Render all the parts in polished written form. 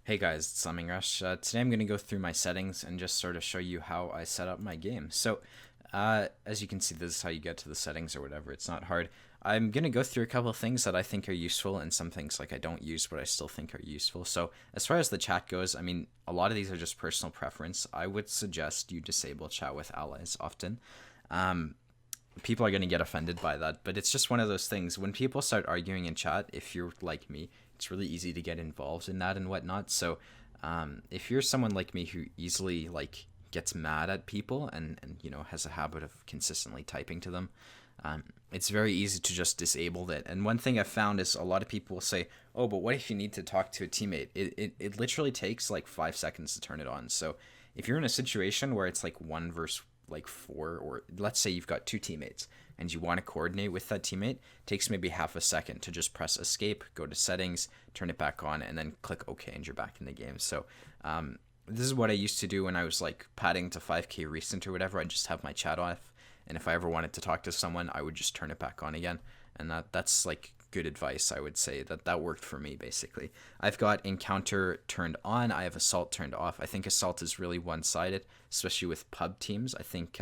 Hey guys, it's Summing Rush. Today I'm going to go through my settings and just sort of show you how I set up my game. As you can see, this is how you get to the settings or whatever. It's not hard. I'm going to go through a couple of things that I think are useful and some things like I don't use but I still think are useful. So as far as the chat goes, I mean, a lot of these are just personal preference. I would suggest you disable chat with allies often. Um, People are going to get offended by that, but it's just one of those things. When people start arguing in chat, if you're like me, it's really easy to get involved in that and whatnot. So if you're someone like me who easily like gets mad at people and has a habit of consistently typing to them, it's very easy to just disable that. And one thing I've found is a lot of people will say, oh, but what if you need to talk to a teammate? It literally takes like 5 seconds to turn it on. So if you're in a situation where it's like one versus like four, or let's say you've got two teammates and you want to coordinate with that teammate, it takes maybe half a second to just press escape, go to settings, turn it back on, and then click OK, and you're back in the game. So this is what I used to do when I was like padding to 5k recent or whatever. I'd just have my chat off, and if I ever wanted to talk to someone, I would just turn it back on again. And that's like good advice. I would say that worked for me. Basically, I've got encounter turned on, I have assault turned off. I think assault is really one-sided, especially with pub teams. I think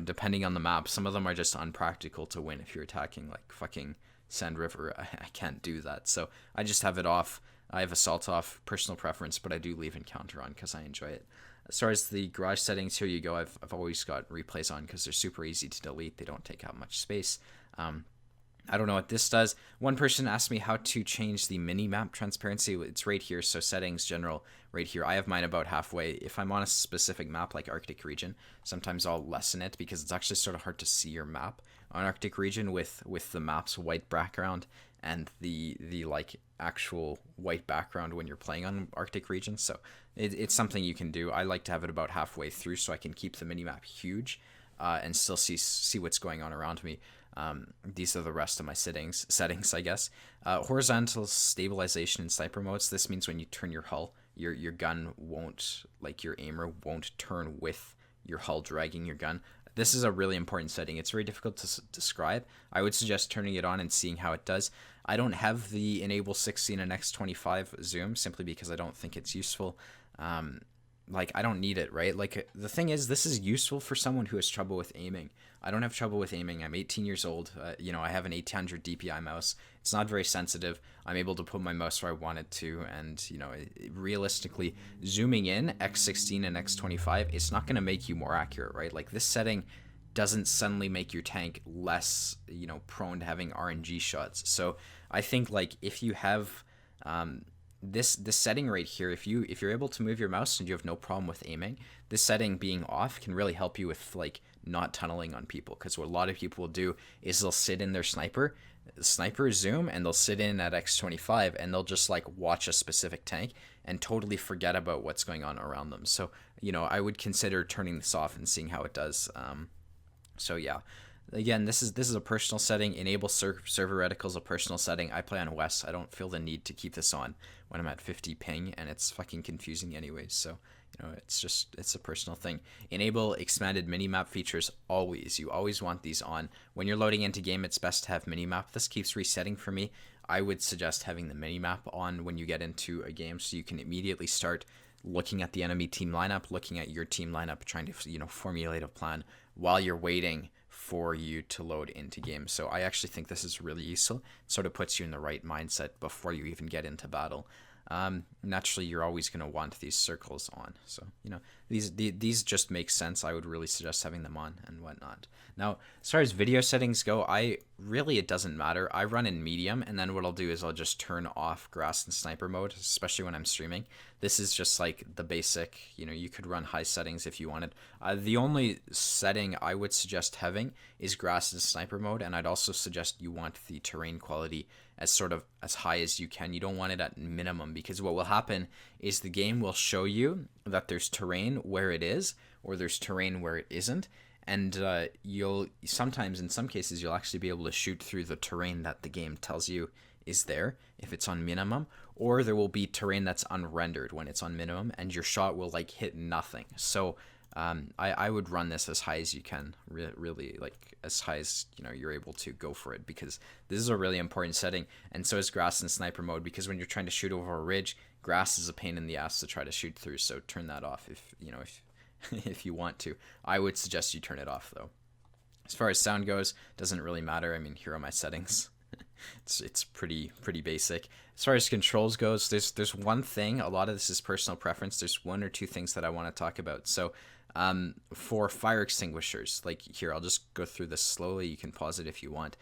depending on the map, some of them are just unpractical to win. If you're attacking like fucking Sand River, I can't do that, so I just have it off. I have assault off, personal preference, but I do leave encounter on because I enjoy it. As far as the garage settings, here you go. I've always got replays on because they're super easy to delete. They don't take up much space. I don't know what this does. One person asked me how to change the mini map transparency. It's right here. So settings, general, right here. I have mine about halfway. If I'm on a specific map like Arctic region, sometimes I'll lessen it because it's actually sort of hard to see your map on Arctic region with the map's white background and the like actual white background when you're playing on Arctic region. So it's something you can do. I like to have it about halfway through so I can keep the mini map huge and still see what's going on around me. These are the rest of my settings, I guess. Horizontal stabilization in sniper modes. This means when you turn your hull, your gun won't, like your aimer won't turn with your hull dragging your gun. This is a really important setting. It's very difficult to describe. I would suggest turning it on and seeing how it does. I don't have the enable 16 and X25 zoom simply because I don't think it's useful. Like, I don't need it, right? Like, the thing is, this is useful for someone who has trouble with aiming. I don't have trouble with aiming. I'm 18 years old. I have an 800 DPI mouse. It's not very sensitive. I'm able to put my mouse where I want it to. And, realistically, zooming in X16 and X25, it's not going to make you more accurate, right? Like, this setting doesn't suddenly make your tank less, prone to having RNG shots. So I think, like, if you have this setting right here, if you're able to move your mouse and you have no problem with aiming, this setting being off can really help you with like not tunneling on people. Because what a lot of people will do is they'll sit in their sniper zoom and they'll sit in at X25 and they'll just like watch a specific tank and totally forget about what's going on around them. So I would consider turning this off and seeing how it does. So yeah, again, this is a personal setting. Enable server reticles, a personal setting. I play on West. I don't feel the need to keep this on when I'm at 50 ping, and it's fucking confusing anyways. So it's a personal thing. Enable expanded minimap features always. You always want these on when you're loading into game. It's best to have minimap. This keeps resetting for me. I would suggest having the minimap on when you get into a game, so you can immediately start looking at the enemy team lineup, looking at your team lineup, trying to formulate a plan while you're waiting for you to load into game. So I actually think this is really useful. It sort of puts you in the right mindset before you even get into battle. Naturally, you're always going to want these circles on. So, these just make sense. I would really suggest having them on and whatnot. Now, as far as video settings go, it doesn't matter. I run in medium, and then what I'll do is I'll just turn off grass and sniper mode, especially when I'm streaming. This is just like the basic, you could run high settings if you wanted. The only setting I would suggest having is grass and sniper mode, and I'd also suggest you want the terrain quality as high as you can. You don't want it at minimum, because what will happen is the game will show you that there's terrain where it is, or there's terrain where it isn't, and you'll sometimes, in some cases, you'll actually be able to shoot through the terrain that the game tells you is there if it's on minimum, or there will be terrain that's unrendered when it's on minimum, and your shot will like hit nothing. So I would run this as high as you can, really like as high as you're able to go for it, because this is a really important setting. And so is grass and sniper mode, because when you're trying to shoot over a ridge, grass is a pain in the ass to try to shoot through, so turn that off if if you want to. I would suggest you turn it off though. As far as sound goes, doesn't really matter. I mean, here are my settings. It's pretty basic. As far as controls goes, there's one thing. A lot of this is personal preference. There's one or two things that I want to talk about. So for fire extinguishers, like here, I'll just go through this slowly. You can pause it if you want.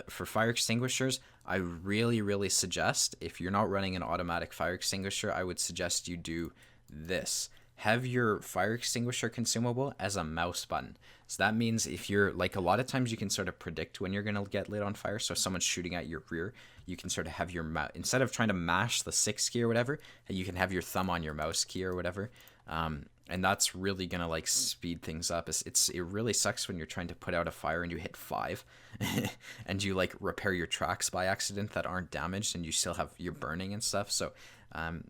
For fire extinguishers, I really suggest, if you're not running an automatic fire extinguisher, I would suggest you do this. Have your fire extinguisher consumable as a mouse button. So that means if you're, like, a lot of times you can sort of predict when you're going to get lit on fire. So if someone's shooting at your rear, you can sort of have your mouse, instead of trying to mash the 6 key or whatever, you can have your thumb on your mouse key or whatever. And that's really going to like speed things up. It really sucks when you're trying to put out a fire and you hit 5 and you like repair your tracks by accident that aren't damaged and you still have, you're burning and stuff. So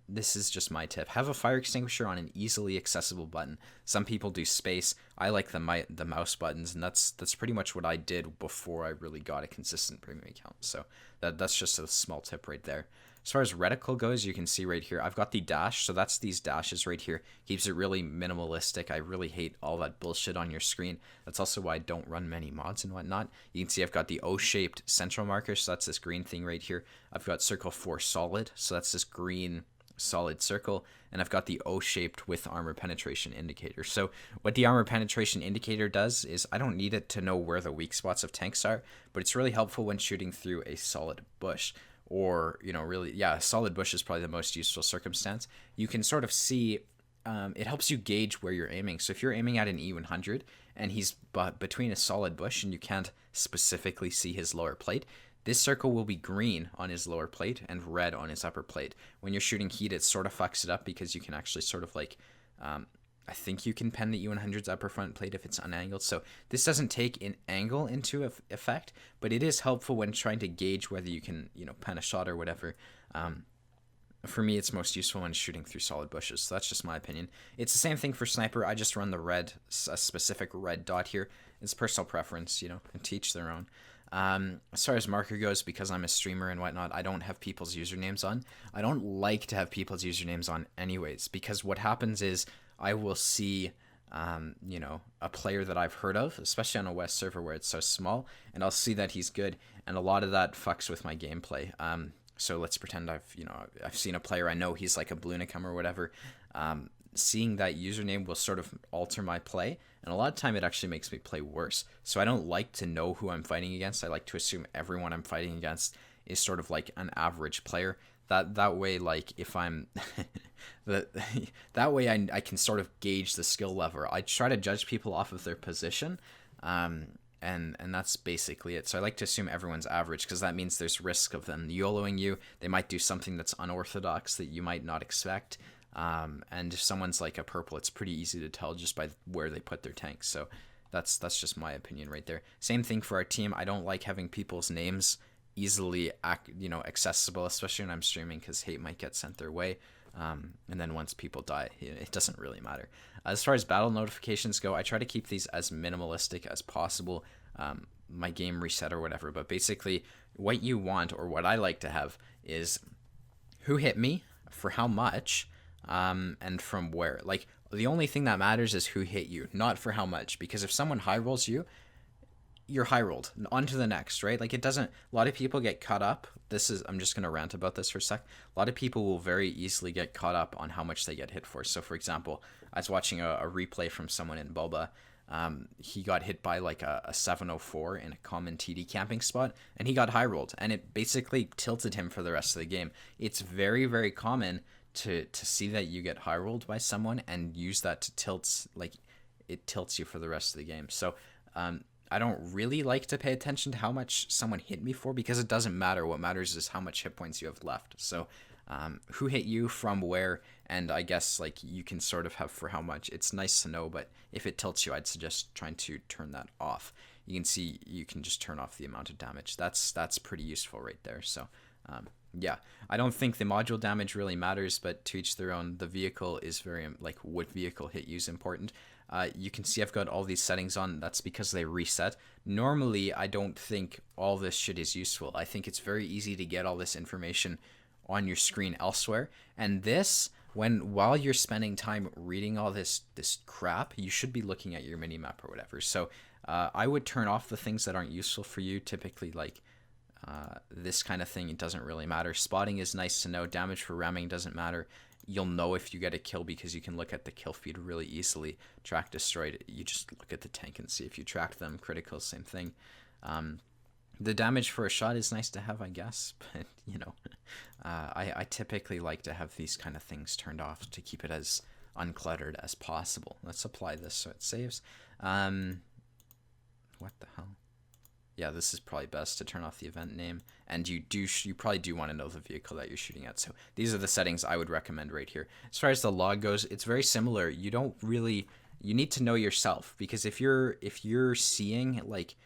this is just my tip. Have a fire extinguisher on an easily accessible button. Some people do space. I like the mouse buttons, and that's pretty much what I did before I really got a consistent premium account. So that's just a small tip right there. As far as Reticle goes, you can see right here, I've got the dash. So that's these dashes right here. Keeps it really minimalistic. I really hate all that bullshit on your screen. That's also why I don't run many mods and whatnot. You can see I've got the O-shaped central marker. So that's this green thing right here. I've got circle 4 solid. So that's this green solid circle. And I've got the O-shaped with armor penetration indicator. So what the armor penetration indicator does is I don't need it to know where the weak spots of tanks are, but it's really helpful when shooting through a solid bush. Or, really, yeah, a solid bush is probably the most useful circumstance. You can sort of see, it helps you gauge where you're aiming. So if you're aiming at an E100 and he's between a solid bush and you can't specifically see his lower plate, this circle will be green on his lower plate and red on his upper plate. When you're shooting heat, it sort of fucks it up because you can actually sort of like, I think you can pen the E100's upper front plate if it's unangled. So this doesn't take an angle into effect, but it is helpful when trying to gauge whether you can, pen a shot or whatever. For me, it's most useful when shooting through solid bushes. So that's just my opinion. It's the same thing for sniper. I just run the red, a specific red dot here. It's personal preference, and to each their own. As far as marker goes, because I'm a streamer and whatnot, I don't have people's usernames on. I don't like to have people's usernames on anyways, because what happens is I will see, a player that I've heard of, especially on a West server where it's so small, and I'll see that he's good, and a lot of that fucks with my gameplay. So let's pretend I've seen a player I know he's like a blue Unicum or whatever. Seeing that username will sort of alter my play, and a lot of time it actually makes me play worse. So I don't like to know who I'm fighting against. I like to assume everyone I'm fighting against is sort of like an average player. That way, like, if I'm that way I can sort of gauge the skill level. I try to judge people off of their position, and that's basically it. So I like to assume everyone's average because that means there's risk of them YOLOing you. They might do something that's unorthodox that you might not expect. And if someone's like a purple, it's pretty easy to tell just by where they put their tanks. So that's just my opinion right there. Same thing for our team. I don't like having people's names easily accessible, especially when I'm streaming, because hate might get sent their way, and then once people die, it doesn't really matter. As far as battle notifications go, I try to keep these as minimalistic as possible. My game reset or whatever, but basically what you want, or what I like to have, is who hit me, for how much, and from where. Like, the only thing that matters is who hit you, not for how much, because if someone high rolls you, you're high rolled. On to the next, right? Like, it doesn't, a lot of people get caught up. I'm just going to rant about this for a sec. A lot of people will very easily get caught up on how much they get hit for. So for example, I was watching a replay from someone in Boba. He got hit by like a 704 in a common TD camping spot, and he got high rolled, and it basically tilted him for the rest of the game. It's very, very common to see that you get high rolled by someone and use that to tilt, like, it tilts you for the rest of the game. So, I don't really like to pay attention to how much someone hit me for, because it doesn't matter. What matters is how much hit points you have left. So who hit you, from where, and I guess like you can sort of have for how much. It's nice to know, but if it tilts you, I'd suggest trying to turn that off. You can see you can just turn off the amount of damage. That's pretty useful right there. So yeah, I don't think the module damage really matters, but to each their own. The vehicle is very, like, what vehicle hit you is important. You can see I've got all these settings on. That's because they reset. Normally, I don't think all this shit is useful. I think it's very easy to get all this information on your screen elsewhere. And this, while you're spending time reading all this crap, you should be looking at your minimap or whatever. So I would turn off the things that aren't useful for you. Typically, like this kind of thing, it doesn't really matter. Spotting is nice to know. Damage for ramming doesn't matter. You'll know if you get a kill because you can look at the kill feed really easily. Track destroyed, you just look at the tank and see if you track them. Critical, same thing. The damage for a shot is nice to have, I guess, but you know, I typically like to have these kind of things turned off to keep it as uncluttered as possible. Let's apply this so it saves. What the hell? Yeah, this is probably best to turn off the event name, and you probably do want to know the vehicle that you're shooting at. So these are the settings I would recommend right here. As far as the log goes, it's very similar. You need to know yourself, because if you're seeing like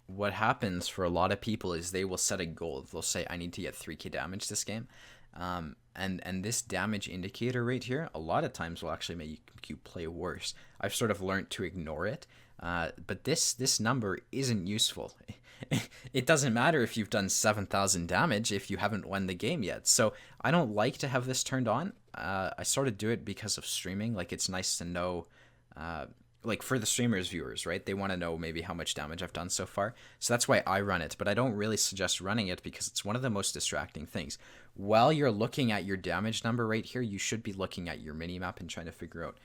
what happens for a lot of people is they will set a goal. They'll say, I need to get 3k damage this game, and this damage indicator right here a lot of times will actually make you play worse. I've sort of learned to ignore it. But this number isn't useful. It doesn't matter if you've done 7,000 damage if you haven't won the game yet. So I don't like to have this turned on. I sort of do it because of streaming. Like, it's nice to know, like for the streamers' viewers, right? They want to know maybe how much damage I've done so far. So that's why I run it. But I don't really suggest running it because it's one of the most distracting things. While you're looking at your damage number right here, you should be looking at your minimap and trying to figure out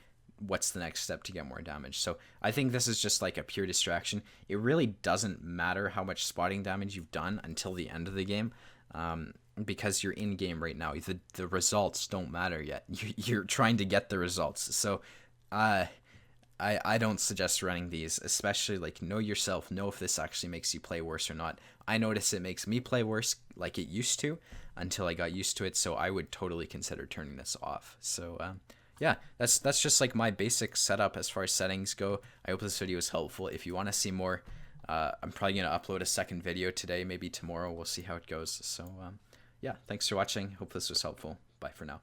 what's the next step to get more damage. So I think this is just like a pure distraction. It really doesn't matter how much spotting damage you've done until the end of the game, because you're in game right now. The results don't matter yet. You're trying to get the results. So I don't suggest running these, especially like know yourself, know if this actually makes you play worse or not. I notice it makes me play worse like it used to until I got used to it. So I would totally consider turning this off. So yeah, that's just like my basic setup as far as settings go. I hope this video is helpful. If you want to see more, I'm probably going to upload a second video today, maybe tomorrow. We'll see how it goes. So yeah, thanks for watching. Hope this was helpful. Bye for now.